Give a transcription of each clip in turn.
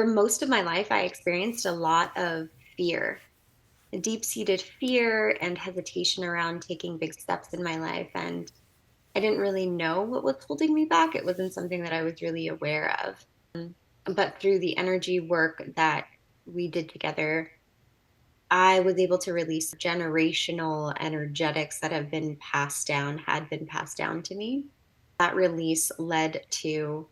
For most of my life, I experienced a lot of fear, deep-seated fear and hesitation around taking big steps in my life. And I didn't really know what was holding me back. It wasn't something that I was really aware of. But through the energy work that we did together, I was able to release generational energetics that had been passed down to me. That release led to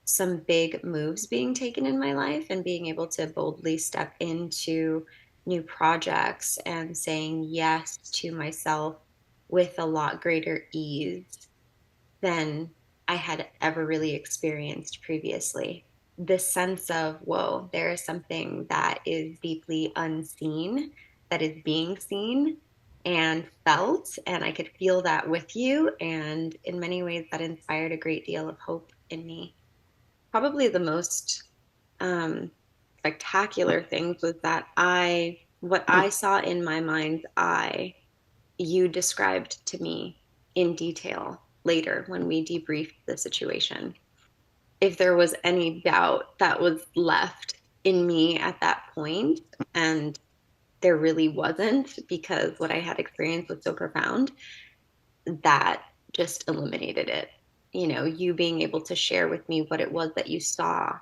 some big moves being taken in my life and being able to boldly step into new projects and saying yes to myself with a lot greater ease than I had ever really experienced previously. This sense of, whoa, there is something that is deeply unseen, that is being seen and felt, and I could feel that with you. And in many ways, that inspired a great deal of hope in me. Probably the most um, spectacular things was that what I saw in my mind's eye, you described to me in detail later when we debriefed the situation. If there was any doubt that was left in me at that point, and there really wasn't because what I had experienced was so profound, that just eliminated it. You know, you being able to share with me what it was that you saw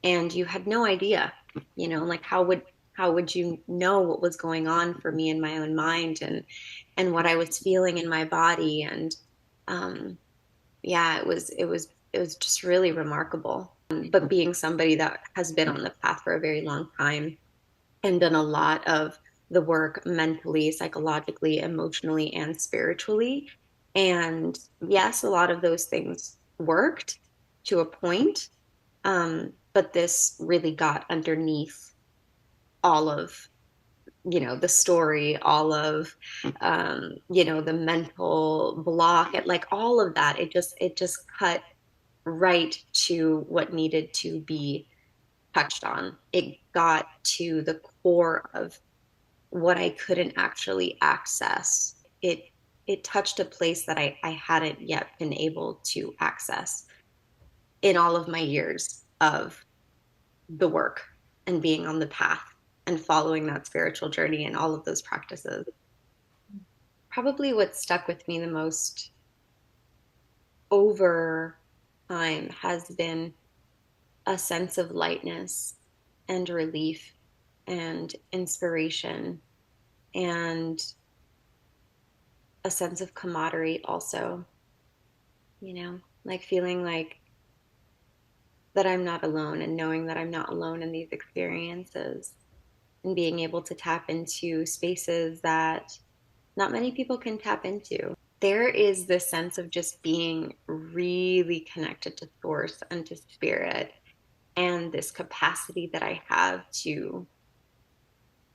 and you had no idea, like how would you know what was going on for me in my own mind and what I was feeling in my body. And um yeah, it was just really remarkable. But being somebody that has been on the path for a very long time and done a lot of the work mentally, psychologically, emotionally, and spiritually. And yes, a lot of those things worked to a point. But this really got underneath all of, the story, all of, the mental block, and like all of that. It just cut right to what needed to be touched on. It got to the core of what I couldn't actually access. It touched a place that I hadn't yet been able to access in all of my years of the work and being on the path and following that spiritual journey and all of those practices. Probably what stuck with me the most over time has been a sense of lightness and relief and inspiration and a sense of camaraderie also, like feeling like that I'm not alone and knowing that I'm not alone in these experiences and being able to tap into spaces that not many people can tap into. There is this sense of just being really connected to source and to spirit, and this capacity that I have to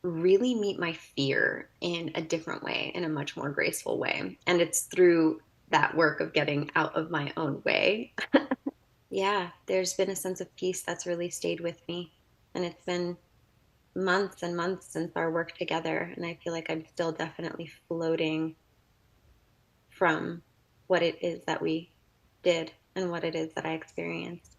really meet my fear in a different way, in a much more graceful way. And it's through that work of getting out of my own way. Yeah, there's been a sense of peace that's really stayed with me. And it's been months and months since our work together. And I feel like I'm still definitely floating from what it is that we did and what it is that I experienced.